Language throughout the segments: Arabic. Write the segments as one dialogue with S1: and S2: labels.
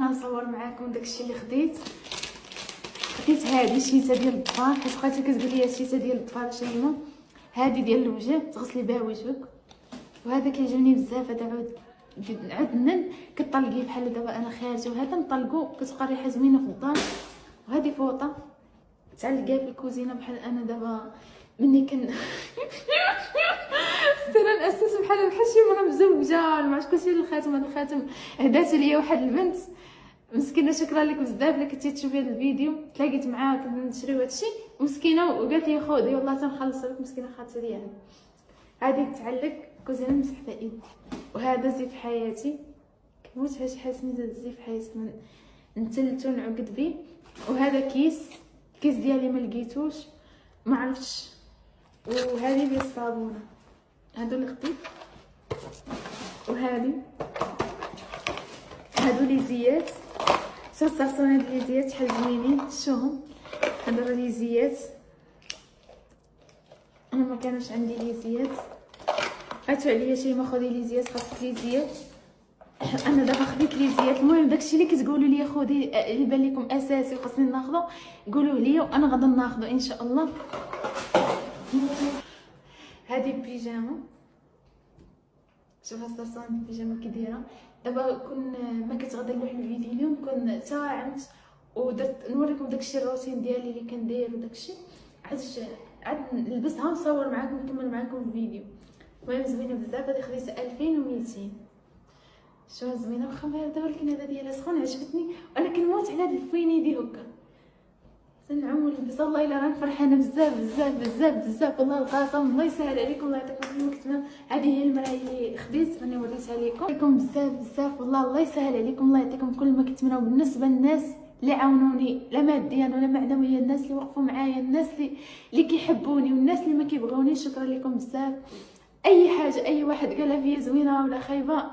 S1: نصور معاكم داكشي اللي خديت هذه الشيته ديال الظفار، حيت بقات كتقول لي الشيته ديال الظفار شنو هذه ديال الوجه تغسلي بها وجهك، وهذا كيعجبني بزاف. هذا عود كطلقيه بحال دابا انا خارجه، وهذا نطلقو كتبقى ريحه زوينه في الدار. وهذه فوطه تعلقيها في الكوزينه بحال انا دابا مني سير ناسس بحال شي مرا مزوجه ما عرفتش كلشي الخاتم. هذا الخاتم هدات ليا واحد البنت مسكينه، شكرا لك بزاف الا كنتي تشوفي هذا الفيديو. تلاقيت معاها كنشريو هادشي مسكينه وقالت لي خذي والله تنخلص لك مسكينه خاطر ليا. هذه تعلق كوزينه نمسح فيها ايدي. وهذا زيف حياتي كنموت فيها شي حاجه سميتها زيف حياتي نتلتو نعقد بيه. وهذا كيس ديالي ما لقيتوش ما عرفتش. وهذه ديال الصابونه هادو اللي خديت. وهذه هادو لي زيات شوف صرصون هاد لي زيات شحال زوينين شوفهم. هادو لي زيات انا ما كانوش عندي لي زيات عطوا عليا شي ما خذي لي زيات خاصك لي زيات. انا دابا خديت لي زيات. المهم داكشي اللي كتقولوا لي خذي اللي بان لكم اساسي وخاصني ناخذو قولوه لي وانا غادي ناخذو ان شاء الله. هذه بيجامه شوف الصرصان البيجامه كي دايره. دابا كون ما كتغدا لواحد الفيديو اليوم كون ساعمت ودرت نوريكم داكشي الروتين ديالي اللي كندير وداكشي عاد نلبسها ونصور معاكم نكمل معاكم الفيديو. المهم زوينه بزاف. هذه خديت 2200 شوف زوينه الخميره دابا ولكن هذا ديالها سخون عجبتني وانا كنموت على هاد الفوينيدي هكا تنعم ونلبس. والله الا راني فرحانه بزاف بزاف بزاف بزاف والله القسم. الله يسهل عليكم الله يعطيكم كل كتمه. هذه هي المرايه اللي خديت راني وريتها لكم بزاف بزاف والله الله يسهل عليكم الله يعطيكم كل ما كتمناو. بالنسبه للناس اللي عاونوني لا ماديا ولا معنويا، الناس اللي وقفوا معايا، الناس اللي كيحبوني والناس اللي ما كيبغونيش، شكرا لكم بزاف. اي حاجه اي واحد قالها فيا زوينه ولا خايبه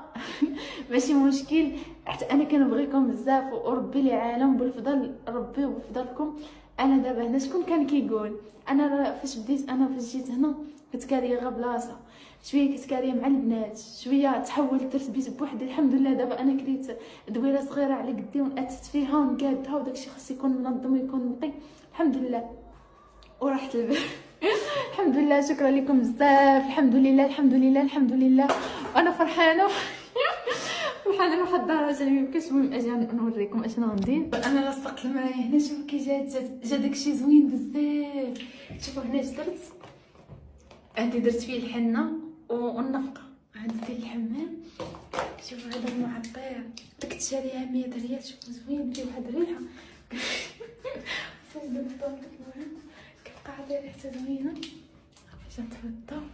S1: ماشي مشكل، حتى انا كنبغيكم بزاف وربي العالم بالفضل ربي وبفضلكم. انا دابا هنا شكون كان كيقول انا فاش بديت انا فاش جيت هنا كنت كاريه غير بلاصه شويه كنت كاريه مع البنات شويه تحولت درت بيت بوحدي. الحمد لله دابا انا كريت دويره صغيره على قدي ونأتت فيها ونقادها وداكشي خاص يكون منظم ويكون نقي الحمد لله ورحت البيت الحمد لله. شكرا لكم بزاف الحمد لله الحمد لله الحمد لله. وانا فرحانه فرحانه لواحد الدرجه اللي ميمكنش. المهم اجي نوريكم اشنو غندير. انا لصقت المرايه هنا شوفوا كي جا داكشي زوين بزاف. شوفوا هنا اش درت هادي درت فيه الحنه والنفقه هادي ديال الحمام. شوفوا هذا المعطر كنت شاريها 100 ريال. شوفوا زوين فيه واحد الريحه صافي درت المهم كتبقى ريحته زوينه. باش نتفضوا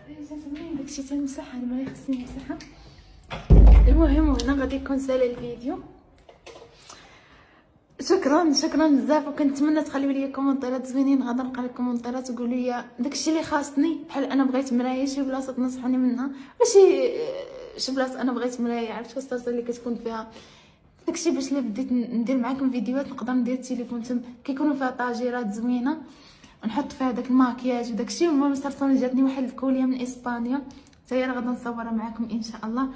S1: ريحه زوينه داكشي تنمسحها المرايه خصني نمسحها. المهم هنا غادي يكون سال الفيديو. شكرا بزاف وكنتمنى تخليو لي كومونتيرات زوينين. غادي نلقى لكم كومونتيرات تقولوا لي داكشي اللي خاصني بحال انا بغيت مرايه شي بلاصه تنصحوني منها ماشي شي بلاصه انا بغيت مرايه عرفتوا الصلصه اللي كتكون فيها داكشي باش اللي بديت ندير معاكم فيديوهات نقدر ندير التليفون تم كيكونوا فيها طاجيرات زوينه ونحط فيها داك الماكياج وداكشي. المهم صرصون جاتني واحد الكوليه من اسبانيا حتى هي غادي نصورها معاكم ان شاء الله.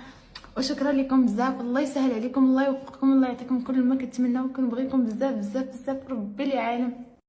S1: وشكرا لكم بزاف الله يسهل عليكم الله يوفقكم الله يعطيكم كل ما كتمناو. كنبغيكم بزاف بزاف بزاف ربي العالم.